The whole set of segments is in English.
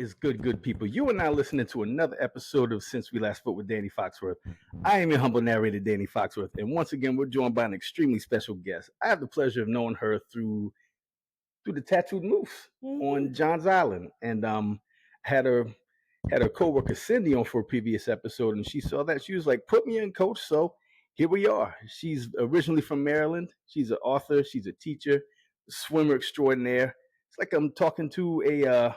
is good people? You are now listening to another episode of Since We Last Spoke with Danny Foxworth. I am your humble narrator, Danny Foxworth, and once again, we're joined by an extremely special guest. I have the pleasure of knowing her through the Tattooed Moose on Johns Island, and had her coworker Cindy on for a previous episode, and she saw that. She was like, "Put me in, coach." So here we are. She's originally from Maryland. She's an author. She's a teacher, swimmer extraordinaire. It's like I'm talking to a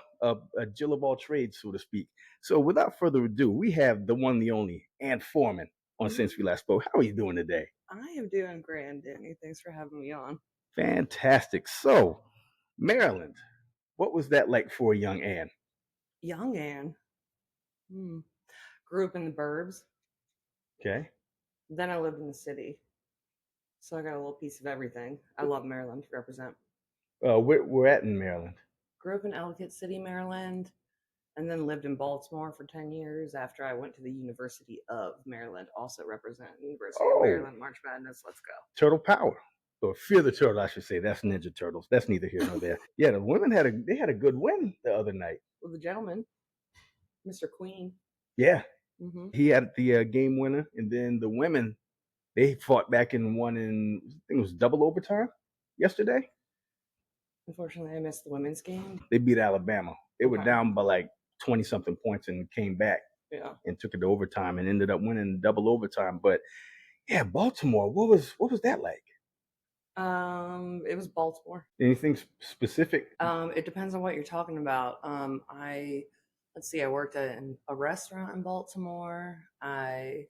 Jill of all trades, so to speak. So without further ado, we have the one, the only, Ann Foreman on Since We Last Spoke. How are you doing today? I am doing grand, Danny. Thanks for having me on. Fantastic. So, Maryland, what was that like for a young Ann? Young Ann. Grew up in the burbs. Okay. Then I lived in the city. So I got a little piece of everything. I love Maryland to represent. We're at in Maryland. Grew up in Alcatraz City, Maryland, and then lived in Baltimore for 10 years after I went to the University of Maryland, also represent University of Maryland, March Madness. Let's go. Turtle Power. Or Fear the Turtle, I should say. That's Ninja Turtles. That's neither here nor there. Yeah, the women had a good win the other night. Well, the gentleman, Mr. Queen. Yeah. He had the game winner, and then the women, they fought back and won in, I think it was double overtime yesterday. Unfortunately, I missed the women's game. They beat Alabama. They were down by like 20-something points and came back and took it to overtime and ended up winning double overtime. But yeah, Baltimore, what was that like? It was Baltimore. Anything specific? It depends on what you're talking about. Let's see, I worked in a restaurant in Baltimore. I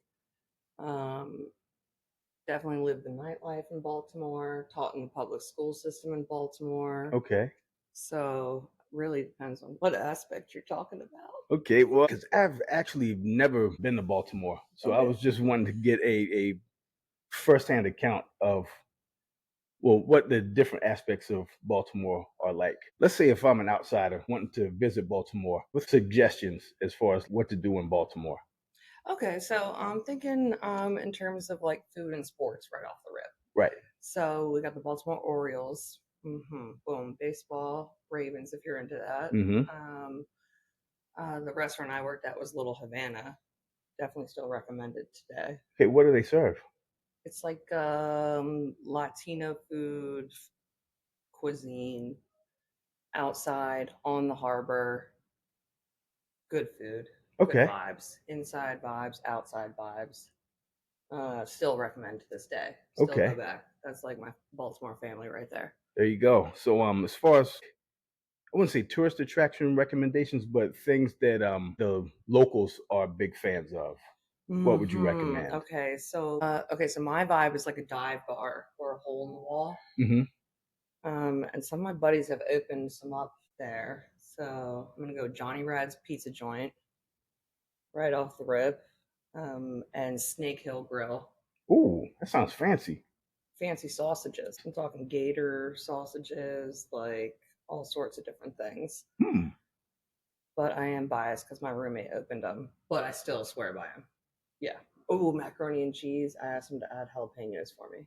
definitely lived the nightlife in Baltimore, taught in the public school system in Baltimore. Okay. So really depends on what aspect you're talking about. Okay, well, because I've actually never been to Baltimore. So I was just wanting to get a firsthand account of, well, what the different aspects of Baltimore are like. Let's say if I'm an outsider wanting to visit Baltimore, with suggestions as far as what to do in Baltimore. Okay, so I'm thinking in terms of like food and sports right off the rip. Right. So we got the Baltimore Orioles. Boom. Baseball, Ravens, if you're into that. The restaurant I worked at was Little Havana. Definitely still recommended today. Okay, what do they serve? It's like Latino food, cuisine, outside, on the harbor, good food, good vibes, inside vibes, outside vibes. Still recommend to this day. Still go back. That's like my Baltimore family right there. There you go. So as far as, I wouldn't say tourist attraction recommendations, but things that the locals are big fans of. What would you recommend? Okay, so my vibe is like a dive bar or a hole in the wall. And some of my buddies have opened some up there. So I'm gonna go Johnny Rad's Pizza Joint, right off the rip, and Snake Hill Grill. Ooh, that sounds fancy. Fancy sausages. I'm talking gator sausages, like all sorts of different things. But I am biased because my roommate opened them, but I still swear by him. Yeah. Oh, macaroni and cheese. I asked him to add jalapenos for me.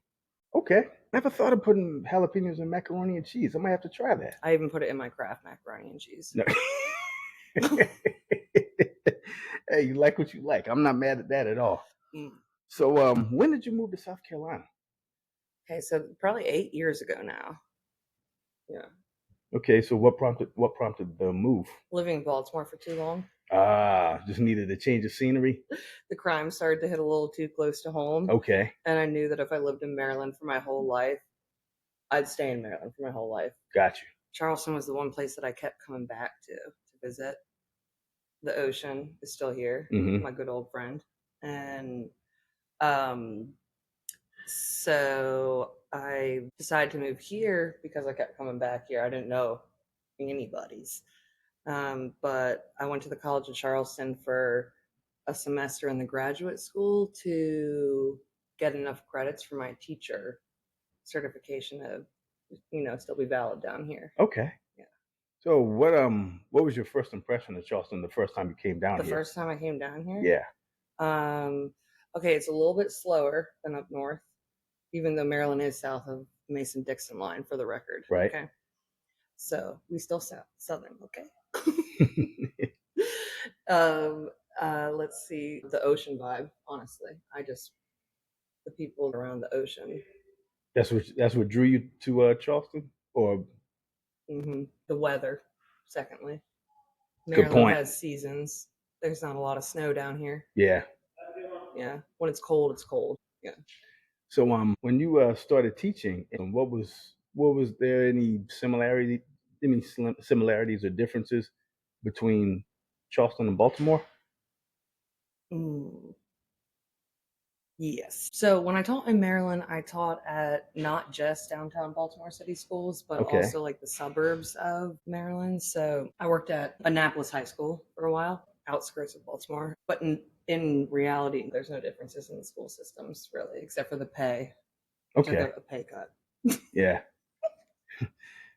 Okay. Never thought of putting jalapenos in macaroni and cheese. I might have to try that. I even put it in my Kraft macaroni and cheese. No. Hey, you like what you like. I'm not mad at that at all. So when did you move to South Carolina? Okay, so probably 8 years ago now. Yeah. Okay, so what prompted the move? Living in Baltimore for too long. Just needed a change of scenery. The crime started to hit a little too close to home. Okay. And I knew that if I lived in Maryland for my whole life, I'd stay in Maryland for my whole life. Got you. Charleston was the one place that I kept coming back to visit. The ocean is still here, my good old friend. And so I decided to move here because I kept coming back here. I didn't know anybody's. But I went to the College of Charleston for a semester in the graduate school to get enough credits for my teacher certification to, still be valid down here. Okay. Yeah. So what was your first impression of Charleston the first time you came down here? The first time I came down here? Yeah. Okay, it's a little bit slower than up north, even though Maryland is south of Mason-Dixon line, for the record. Right. Okay. So we still sound southern, okay? Let's see, the ocean vibe, honestly. The people around the ocean. That's what drew you to Charleston, or The weather, secondly. good Maryland point. has seasons. There's not a lot of snow down here. Yeah. Yeah. When it's cold, it's cold. Yeah. So when you started teaching, what was there any similarities or differences between Charleston and Baltimore? Mm, yes. So when I taught in Maryland, I taught at not just downtown Baltimore City schools, but Okay. also like the suburbs of Maryland. So I worked at Annapolis High School for a while, outskirts of Baltimore. But in reality, there's no differences in the school systems really, except for the pay. I took Okay. a pay cut. Yeah.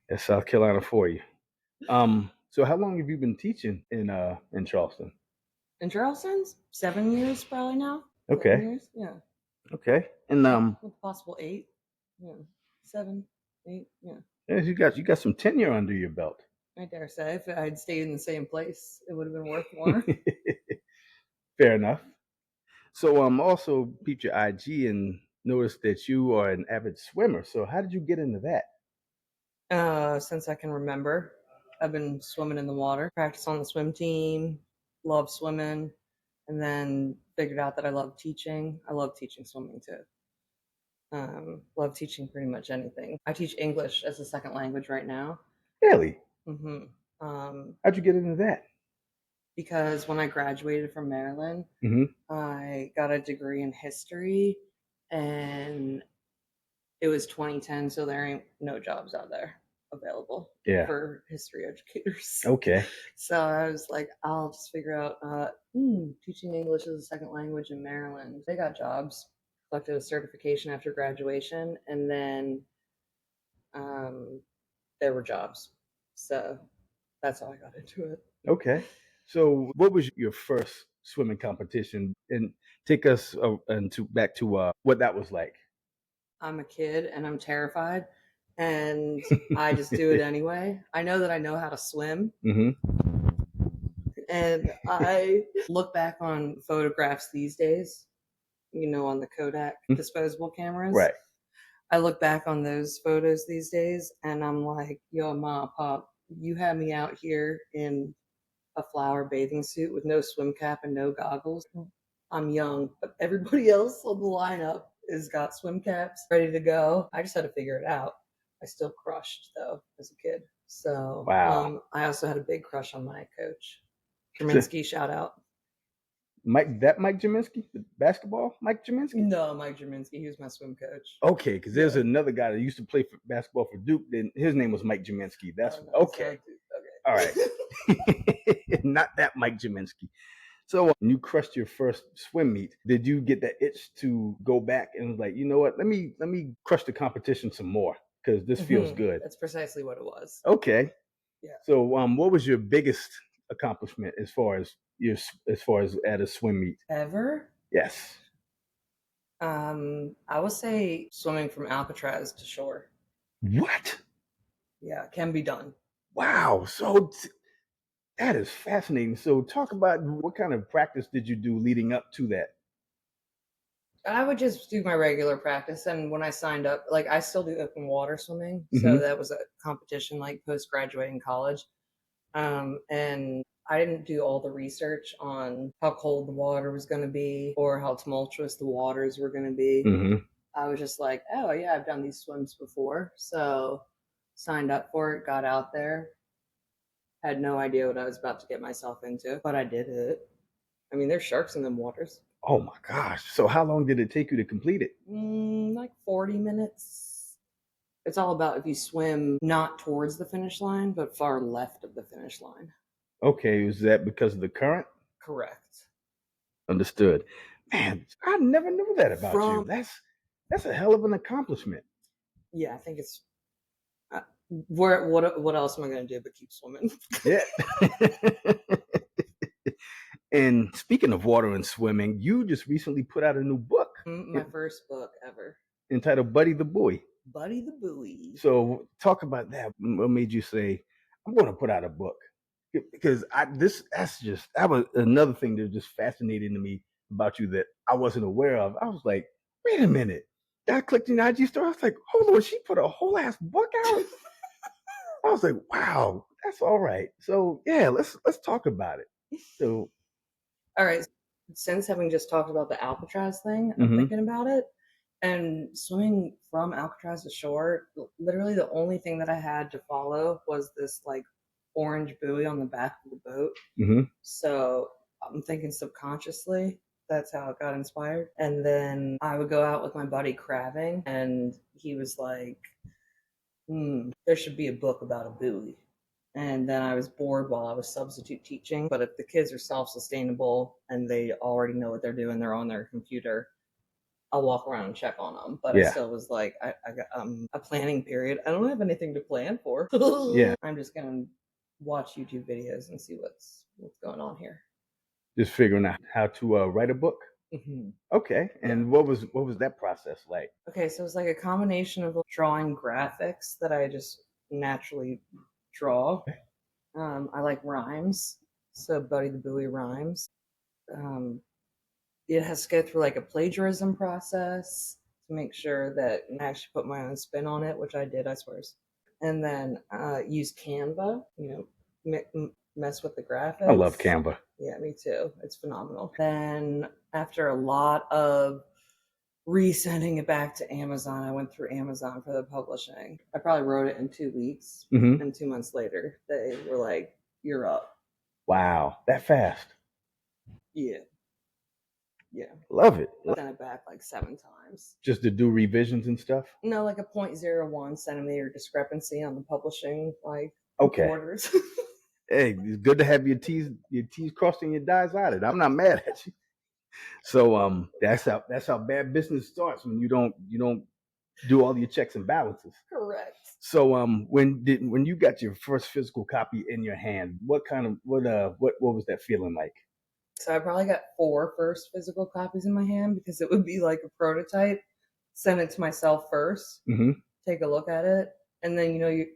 That's South Carolina for you. So how long have you been teaching in Charleston? In Charleston's 7 years probably now. Okay. 7 years, yeah. Okay. And With possible 8. Yeah. 7, 8, yeah. yeah, you got some tenure under your belt. I dare say if I'd stayed in the same place, it would have been worth more. Fair enough. So also peeped your IG and noticed that you are an avid swimmer. So how did you get into that? Since I can remember, I've been swimming in the water, practice on the swim team, love swimming, and then figured out that I love teaching. I love teaching swimming too. Love teaching pretty much anything. I teach English as a second language right now. Really? hmm How'd you get into that? because when I graduated from Maryland, Mm-hmm. I got a degree in history, and it was 2010, so there ain't no jobs out there available Yeah. for history educators. Okay. So I was like, I'll just figure out teaching English as a second language in Maryland. They got jobs. Collected a certification after graduation, and then there were jobs. So that's how I got into it. Okay. So what was your first swimming competition? And take us back to what that was like. I'm a kid and I'm terrified, and I just do it anyway. I know that I know how to swim, hmm and I look back on photographs these days, on the Kodak disposable cameras. Right. I look back on those photos these days and I'm like, yo, mom, pop, you had me out here in a flower bathing suit with no swim cap and no goggles. I'm young, but everybody else on the lineup has got swim caps ready to go. I just had to figure it out. I still crushed though as a kid. So Wow. I also had a big crush on my coach. Giminski, shout out. Mike Giminski, the basketball Mike Giminski? No, Mike Giminski, he was my swim coach. Okay, because there's another guy that used to play for basketball for Duke. Then his name was Mike Giminski. That's no, okay. Okay. All right. Not that Mike Giminski. So when you crushed your first swim meet, did you get that itch to go back and was like, you know what? Let me crush the competition some more because this feels good. That's precisely what it was. Okay. Yeah. So what was your biggest accomplishment as far as at a swim meet? Ever? Yes. I would say swimming from Alcatraz to shore. What? Yeah, it can be done. Wow. So that is fascinating. So talk about what kind of practice did you do leading up to that? I would just do my regular practice, and when I signed up, like I still do open water swimming, so that was a competition like post graduating college. And I didn't do all the research on how cold the water was going to be or how tumultuous the waters were going to be. I was just like, oh yeah, I've done these swims before, so signed up for it, got out there, had no idea what I was about to get myself into, but I did it. I mean, there's sharks in them waters. Oh my gosh. So how long did it take you to complete it? Like 40 minutes. It's all about if you swim not towards the finish line, but far left of the finish line. Okay. Is that because of the current? Correct. Understood. Man, I never knew that about you. That's a hell of an accomplishment. Yeah, I think it's what else am I going to do but keep swimming? Yeah. And speaking of water and swimming, you just recently put out a new book. My first book ever. Entitled Buddy the Buoy. Buddy the Buoy. So talk about that. What made you say, I'm going to put out a book because that was another thing that just fascinating to me about you that I wasn't aware of. I was like, wait a minute. I clicked in the IG store. I was like, hold on, she put a whole ass book out. I was like, wow, that's all right. So yeah, let's talk about it. So All right. Since having just talked about the Alcatraz thing, I'm mhm. thinking about it. And swimming from Alcatraz to shore, literally the only thing that I had to follow was this like orange buoy on the back of the boat. Mhm. So I'm thinking subconsciously that's how it got inspired. And then I would go out with my buddy crabbing, and he was like, there should be a book about a buoy. And then I was bored while I was substitute teaching. But if the kids are self sustainable and they already know what they're doing, they're on their computer, I'll walk around and check on them. But I Yeah. still was like, I got a planning period. I don't have anything to plan for. Yeah. I'm just going to watch YouTube videos and see what's going on here. Just figuring out how to write a book. Mm-hmm. Okay. And Yeah. what was that process like? Okay, so it's like a combination of drawing graphics that I just naturally draw. I like rhymes, so Buddy the Buoy rhymes. Um, it has to go through like a plagiarism process to make sure that I actually put my own spin on it, which I did, I swear. And then use Canva, mess with the graphics. I love Canva. Yeah, me too. It's phenomenal. Then after a lot of resending it back to Amazon, I went through Amazon for the publishing. I probably wrote it in 2 weeks, and 2 months later, they were like, "You're up." Wow, that fast. Yeah, yeah. Love it. I sent it back like 7 times. Just to do revisions and stuff? No, like a 0.01 centimeter discrepancy on the publishing Okay. orders. Hey, it's good to have your T's crossed and your I's dotted. I'm not mad at you. So that's how bad business starts when you don't do all your checks and balances. Correct. So when you got your first physical copy in your hand, what was that feeling like? So I probably got 4 first physical copies in my hand because it would be like a prototype. Send it to myself first, take a look at it, and then you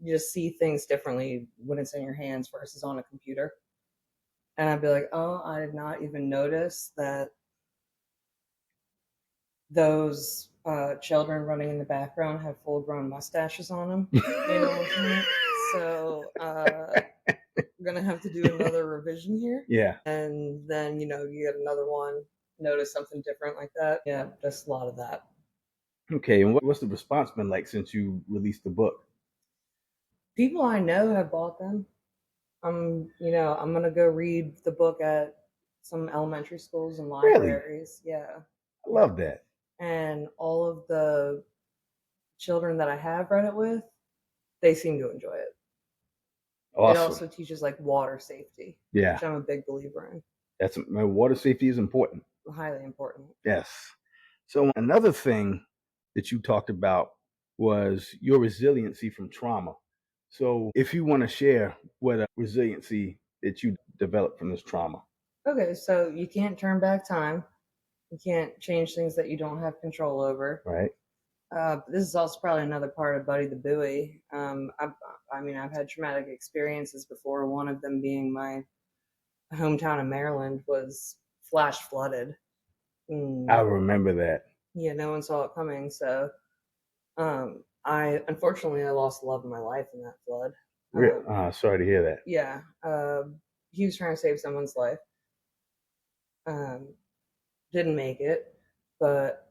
just see things differently when it's in your hands versus on a computer. And I'd be like, oh, I did not even notice that those children running in the background have full-grown mustaches on them. You know what I'm saying? So we're gonna have to do another revision here. Yeah. And then you get another one, notice something different like that. Yeah, just a lot of that. Okay, and what's the response been like since you released the book? People I know have bought them. I'm gonna go read the book at some elementary schools and libraries. Really? Yeah. I love that. And all of the children that I have read it with, they seem to enjoy it. Awesome. It also teaches like water safety, which I'm a big believer in. Water safety is important. Highly important. Yes. So another thing that you talked about was your resiliency from trauma. So if you want to share what a resiliency that you developed from this trauma. Okay, so you can't turn back time. You can't change things that you don't have control over. Right. This is also probably another part of Buddy the Buoy. I've had traumatic experiences before. One of them being my hometown in Maryland was flash flooded. I remember that. Yeah, no one saw it coming. So unfortunately I lost the love of my life in that flood. Sorry to hear that. Yeah. He was trying to save someone's life. Didn't make it, but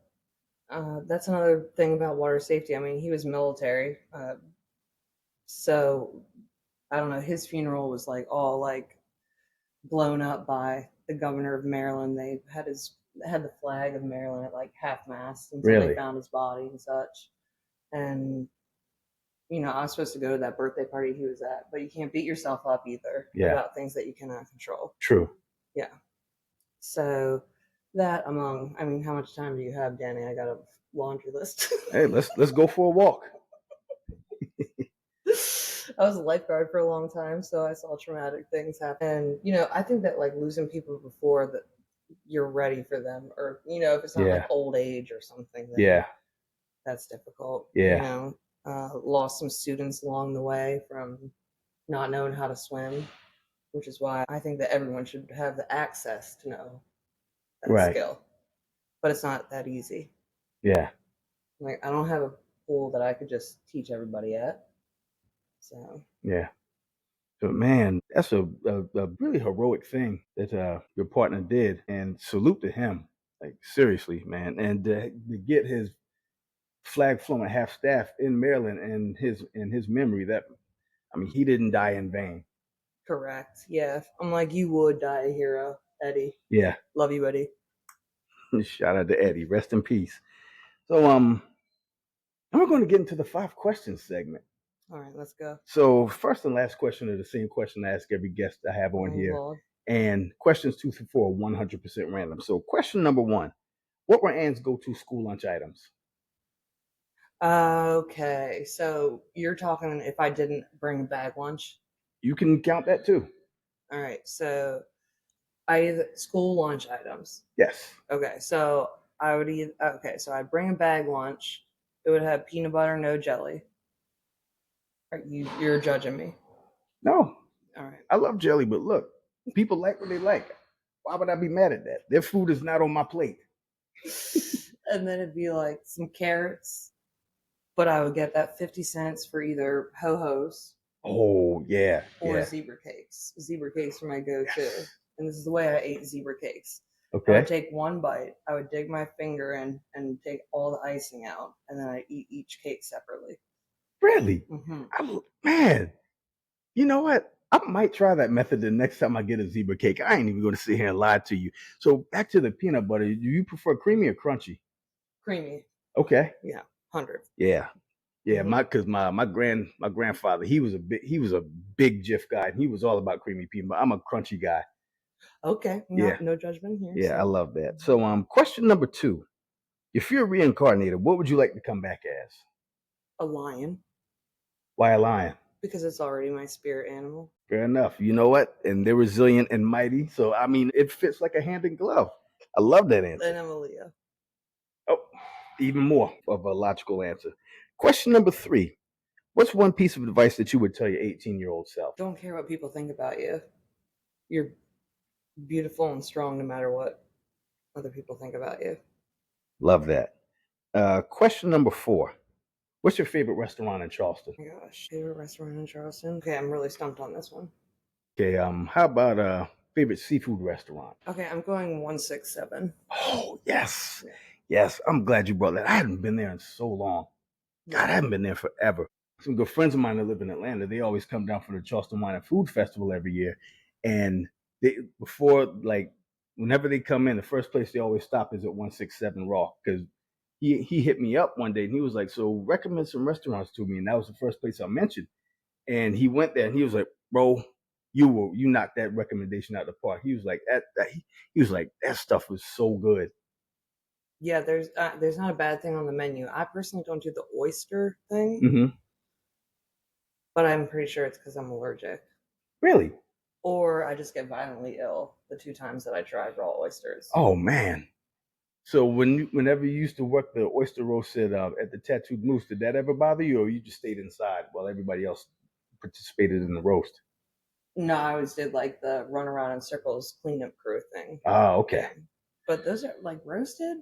that's another thing about water safety. I mean, he was military, so I don't know. His funeral was all blown up by the governor of Maryland. They had the flag of Maryland at half mast until they found his body and such. And I was supposed to go to that birthday party he was at, but you can't beat yourself up either about things that you cannot control. True. Yeah. So that how much time do you have, Danny? I got a laundry list. Hey, let's go for a walk. I was a lifeguard for a long time, so I saw traumatic things happen. And I think that losing people before that you're ready for them, or if it's not old age or something, then that's difficult. Lost some students along the way from not knowing how to swim, which is why I think that everyone should have the access to know that Right. skill. But it's not that easy. Yeah. Like I don't have a pool that I could just teach everybody at. So Yeah. So man, that's a really heroic thing that your partner did, and salute to him. Like seriously, man, and to get his flag flown at half staff in Maryland and his memory, that I mean, he didn't die in vain. correct. Yeah. I'm like, you would die a hero, Eddie. Yeah. Love you, Eddie. Shout out to Eddie. Rest in peace. So and we're going to get into the 5 questions segment. All right, let's go. So first and last question are the same question I ask every guest I have on here. Lord. And questions 2 through 4 are 100% random. So question number 1. What were Ann's go-to school lunch items? Okay, so you're talking if I didn't bring a bag lunch? You can count that too. All right, so school lunch items. Yes. Okay, so I would eat. Okay, so I'd bring a bag lunch. It would have peanut butter, no jelly. You're judging me. No. All right. I love jelly, but look, people like what they like. Why would I be mad at that? Their food is not on my plate. And then it'd be like some carrots, but I would get that 50 cents for either ho-hos. Oh, yeah. Or yeah. zebra cakes. Zebra cakes are my go-to. Yes. And this is the way I ate zebra cakes. Okay. I would take one bite, I would dig my finger in and take all the icing out, and then I eat each cake separately. Really? Mm-hmm. Man, you know what? I might try that method the next time I get a zebra cake. I ain't even going to sit here and lie to you. So back to the peanut butter. Do you prefer creamy or crunchy? Creamy. Okay. Yeah, 100. Yeah. Yeah, Mhm. my grandfather, he was a big Jif guy, and he was all about creamy peanut butter. I'm a crunchy guy. Okay, Yeah. no judgment here. Yeah, I So. love that. So question number 2. If you're reincarnated, what would you like to come back as? A lion, Why a lion? because it's already my spirit animal. Fair enough. You know what? And they're resilient and mighty. So I mean, it fits like a hand in glove. I love that answer. And I'm a Leo. Oh, even more of a logical answer. Question number 3. What's one piece of advice that you would tell your 18-year-old self? Don't care what people think about you. You're beautiful and strong no matter what other people think about you. Love that. Question number 4. What's your favorite restaurant in Charleston? Oh my gosh, favorite restaurant in Charleston? Okay, I'm really stumped on this one. Okay, how about favorite seafood restaurant? Okay, I'm going 167. Oh, yes. Yes, I'm glad you brought that. I hadn't been there in so long. God, I haven't been there forever. Some good friends of mine that live in Atlanta, they always come down for the Charleston Wine and Food Festival every year. And whenever they come in, the first place they always stop is at 167 Raw, because he hit me up one day and he was like, so recommend some restaurants to me. And that was the first place I mentioned. And he went there and he was like, bro, you knocked that recommendation out of the park. He was like, he was like, that stuff was so good. Yeah, there's not a bad thing on the menu. I personally don't do the oyster thing, Mm-hmm. but I'm pretty sure it's because I'm allergic. Really? Or I just get violently ill the 2 times that I tried raw oysters. Oh man. So whenever you used to work the oyster roast at the Tattooed Moose, did that ever bother you, or you just stayed inside while everybody else participated in the roast? No, I always did like the run around in circles cleanup crew thing. Ah, okay. Yeah. But those are like roasted.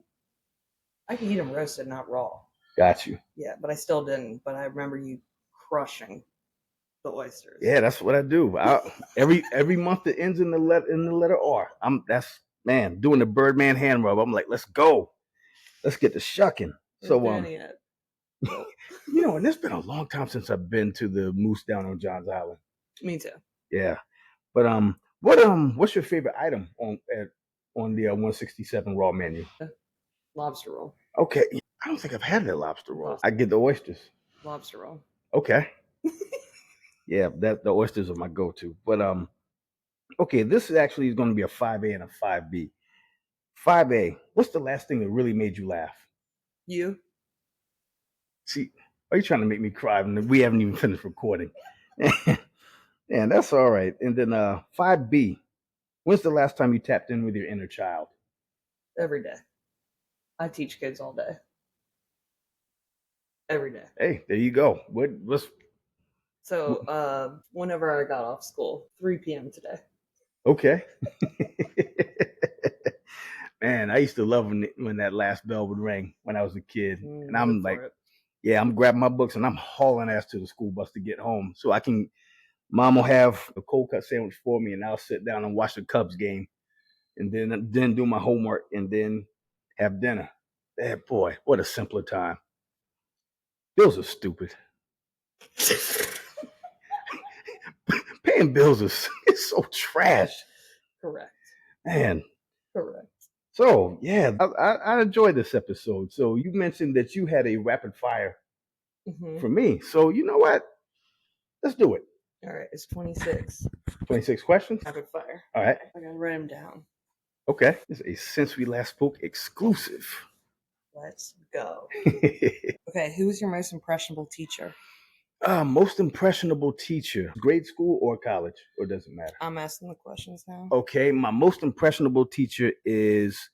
I can eat them roasted, not raw. Got you. Yeah, but I still didn't. But I remember you crushing the oysters. Yeah, that's what I do. Every month that ends in the letter R, I'm doing the Birdman hand rub. I'm like, let's go, let's get to shucking. So and it's been a long time since I've been to the Moose down on Johns Island. Me too. Yeah, but what's your favorite item on the 167 Raw menu? Lobster roll. Okay, I don't think I've had that lobster roll. I get the oysters. Lobster roll. Okay. Yeah, the oysters are my go-to. But okay, this is actually going to be a 5A and a 5B. 5A, what's the last thing that really made you laugh? You? See, are you trying to make me cry when we haven't even finished recording? Yeah, that's all right. And then 5B, when's the last time you tapped in with your inner child? Every day. I teach kids all day. Every day. Hey, there you go. So, whenever I got off school, 3 p.m. today. Okay. Man, I used to love when that last bell would ring when I was a kid. And I'm like, yeah, I'm grabbing my books and I'm hauling ass to the school bus to get home. So Mom will have a cold cut sandwich for me and I'll sit down and watch the Cubs game and then do my homework and then have dinner. Boy, what a simpler time. Bills are stupid. Paying bills is so trash. Correct. Man. Correct. So, yeah, I enjoyed this episode. So you mentioned that you had a rapid fire for me. So you know what? Let's do it. All right, it's 26. 26 questions? Rapid fire. All right. I gotta write them down. Okay. This is a Since We Last Spoke exclusive. Let's go. Okay, who was your most impressionable teacher? Most impressionable teacher, grade school or college, or does it matter? I'm asking the questions now. Okay, my most impressionable teacher is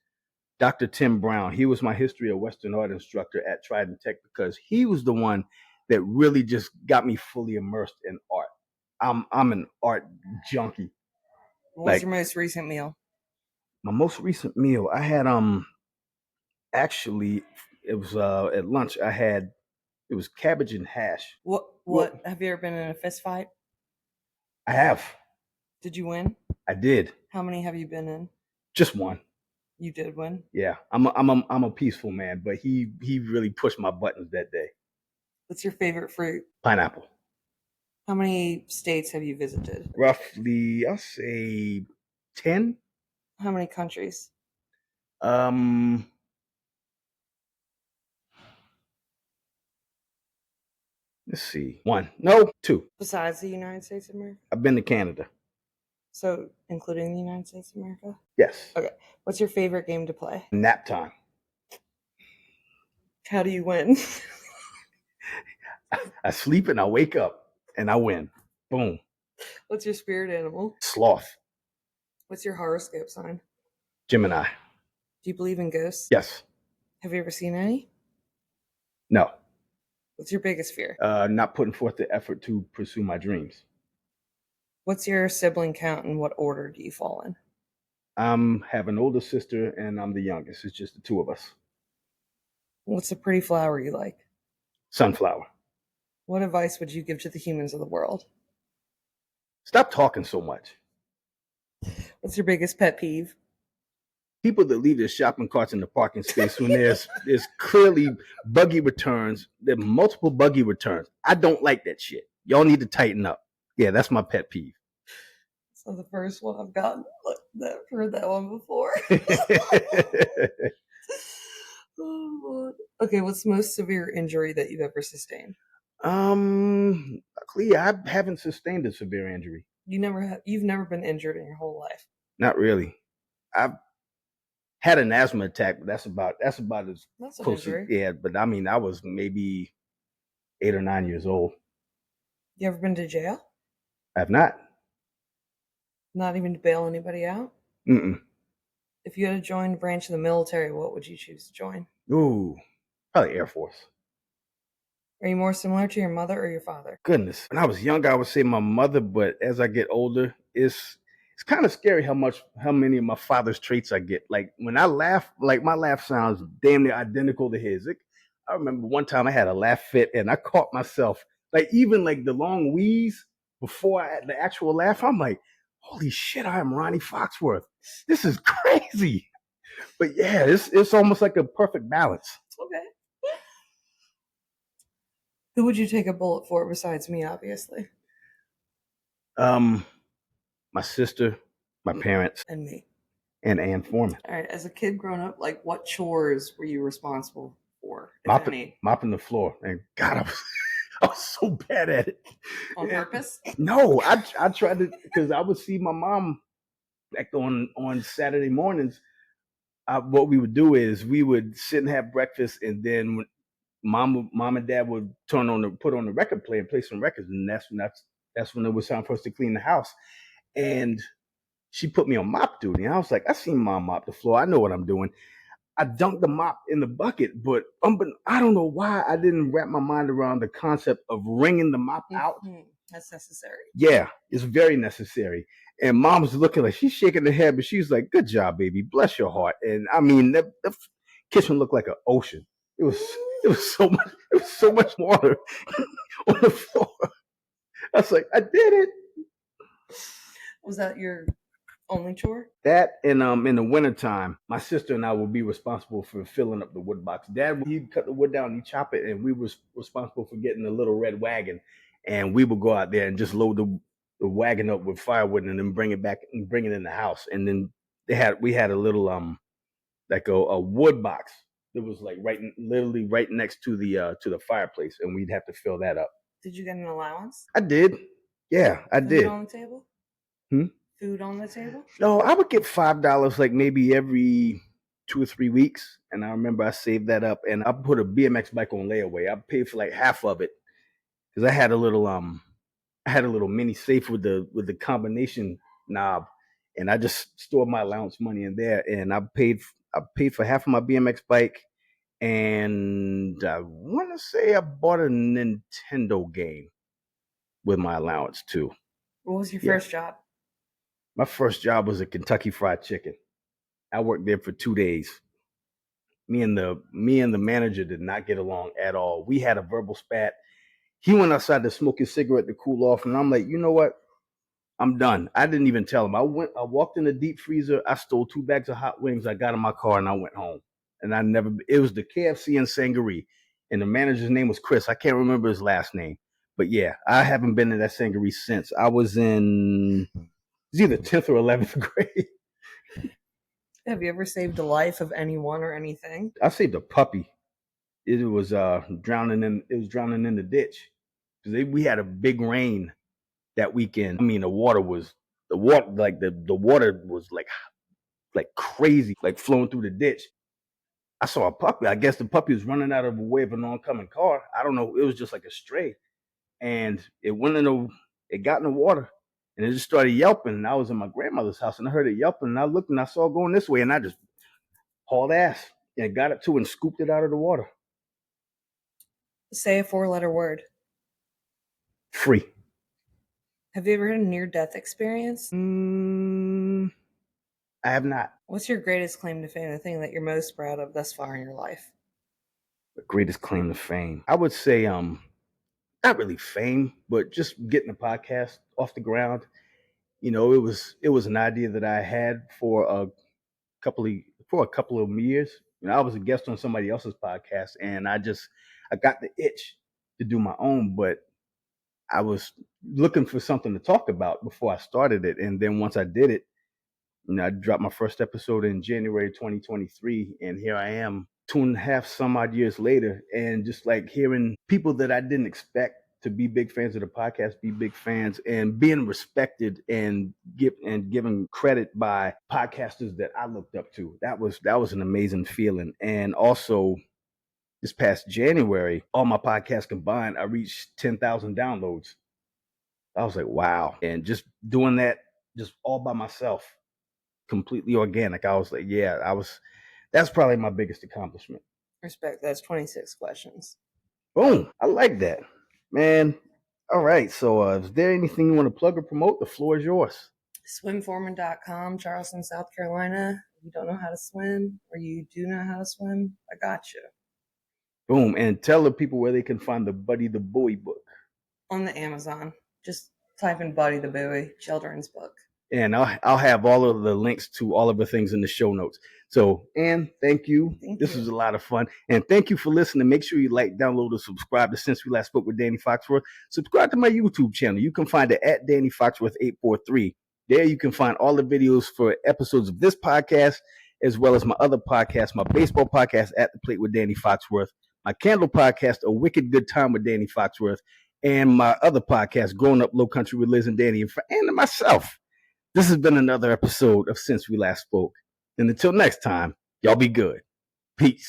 Dr. Tim Brown. He was my history of Western art instructor at Trident Tech because he was the one that really just got me fully immersed in art. I'm an art junkie. What was your most recent meal? My most recent meal, I had actually it was at lunch. It was cabbage and hash. What have you ever been in a fist fight? I have. Did you win? I did. How many have you been in? Just one. You did win? Yeah. I'm a peaceful man, but he really pushed my buttons that day. What's your favorite fruit? Pineapple. How many states have you visited? Roughly, I'll say 10. How many countries? Let's see. 1. No, 2. Besides the United States of America? I've been to Canada. So, including the United States of America? Yes. Okay. What's your favorite game to play? Nap time. How do you win? I sleep and I wake up and I win. Boom. What's your spirit animal? Sloth. What's your horoscope sign? Gemini. Do you believe in ghosts? Yes. Have you ever seen any? No. What's your biggest fear? Not putting forth the effort to pursue my dreams. What's your sibling count and what order do you fall in? I have an older sister and I'm the youngest. It's just the two of us. What's a pretty flower you like? Sunflower. What advice would you give to the humans of the world? Stop talking so much. What's your biggest pet peeve? People that leave their shopping carts in the parking space when there's clearly buggy returns. There are multiple buggy returns. I don't like that shit. Y'all need to tighten up. Yeah, that's my pet peeve. So the first one I've gotten, I've heard that one before. Oh, Lord. Okay, what's the most severe injury that you've ever sustained? Luckily, I haven't sustained a severe injury. You've never been injured in your whole life? Not really. I've had an asthma attack, but that's about as close as, yeah. But I mean, I was maybe 8 or 9 years old. You ever been to jail? I have not. Not even to bail anybody out? Mm-mm. If you had to join a branch of the military, what would you choose to join? Ooh, probably Air Force. Are you more similar to your mother or your father? Goodness, when I was younger, I would say my mother, but as I get older, it's kind of scary how many of my father's traits I get. Like when I laugh, like my laugh sounds damn near identical to his. I remember one time I had a laugh fit and I caught myself, like even like the long wheeze before the actual laugh. I'm like, holy shit, I am Ronnie Foxworth. This is crazy. But yeah, it's almost like a perfect balance. Okay. Who would you take a bullet for besides me, obviously? My sister, my parents, and me. And Ann Foreman. All right. As a kid growing up, like what chores were you responsible for? Mopping the floor. And God, I was so bad at it. On purpose? No, I tried to, because I would see my mom like on Saturday mornings. What we would do is we would sit and have breakfast, and then mom and dad would put on the record player and play some records, and that's when it was time for us to clean the house. And she put me on mop duty, and I was like, I seen mom mop the floor. I know what I'm doing. I dunked the mop in the bucket, but I don't know why I didn't wrap my mind around the concept of wringing the mop out. That's necessary. Yeah, it's very necessary. And mom's looking like she's shaking her head, but she's like, "Good job, baby. Bless your heart." And I mean, the kitchen looked like an ocean. It was so much. It was so much water on the floor. I was like, "I did it." Was that your only chore? That and in the wintertime, my sister and I will be responsible for filling up the wood box. Dad, he'd cut the wood down, he'd chop it, and we were responsible for getting the little red wagon. And we would go out there and just load the wagon up with firewood and then bring it back and bring it in the house. And then we had a little like a wood box that was like literally right next to the fireplace, and we'd have to fill that up. Did you get an allowance? I did. Yeah, I Food did. on the table? Food on the table? No, I would get $5 like maybe every 2 or 3 weeks, and I remember I saved that up, and I put a BMX bike on layaway. I paid for like half of it because I had a little mini safe with the combination knob, and I just stored my allowance money in there, and I paid for half of my BMX bike, and I want to say I bought a Nintendo game with my allowance too. What was your first job? My first job was at Kentucky Fried Chicken. I worked there for 2 days. Me and the manager did not get along at all. We had a verbal spat. He went outside to smoke his cigarette to cool off, and I'm like, you know what? I'm done. I didn't even tell him. I walked in the deep freezer. I stole 2 bags of hot wings. I got in my car and I went home. And it was the KFC in Sangaree. And the manager's name was Chris. I can't remember his last name. But yeah, I haven't been to that Sangaree since. I was in, it was either 10th or 11th grade. Have you ever saved the life of anyone or anything? I saved a puppy. It was drowning in the ditch. We had a big rain that weekend. I mean, the water was like crazy, like flowing through the ditch. I saw a puppy. I guess the puppy was running out of the way of an oncoming car. I don't know. It was just like a stray, and it got in the water, and it just started yelping. And I was in my grandmother's house, and I heard it yelping. And I looked, and I saw it going this way, and I just hauled ass and got it to and scooped it out of the water. Say a 4-letter word. Free. Have you ever had a near-death experience? I have not. What's your greatest claim to fame, the thing that you're most proud of thus far in your life? The greatest claim to fame, I would say, not really fame, but just getting the podcast off the ground. You know, it was an idea that I had for a couple of years. You know, I was a guest on somebody else's podcast, and I got the itch to do my own, but I was looking for something to talk about before I started it. And then once I did it, you know, I dropped my first episode in January 2023, and here I am 2.5 some odd years later, and just like hearing people that I didn't expect to be big fans of the podcast, be big fans, and being respected and given credit by podcasters that I looked up to. That was an amazing feeling. And also, this past January, all my podcasts combined, I reached 10,000 downloads. I was like, wow. And just doing that just all by myself, completely organic. I was like, yeah, that's probably my biggest accomplishment. Respect. That's 26 questions. Boom. I like that, man. All right. So is there anything you want to plug or promote? The floor is yours. Swimforeman.com, Charleston, South Carolina. If you don't know how to swim or you do know how to swim, I got you. Boom. And tell the people where they can find the Buddy the Buoy book. On the Amazon. Just type in Buddy the Buoy, children's book. And I'll have all of the links to all of the things in the show notes. So, Ann, thank you. This was a lot of fun. And thank you for listening. Make sure you like, download, and subscribe to Since We Last Spoke with Danny Foxworth. Subscribe to my YouTube channel. You can find it at Danny Foxworth 843. There you can find all the videos for episodes of this podcast, as well as my other podcast, my baseball podcast, At the Plate with Danny Foxworth, my Candle podcast, A Wicked Good Time with Danny Foxworth, and my other podcast, Growing Up Low Country with Liz and Danny, and myself. This has been another episode of Since We Last Spoke. And until next time, y'all be good. Peace.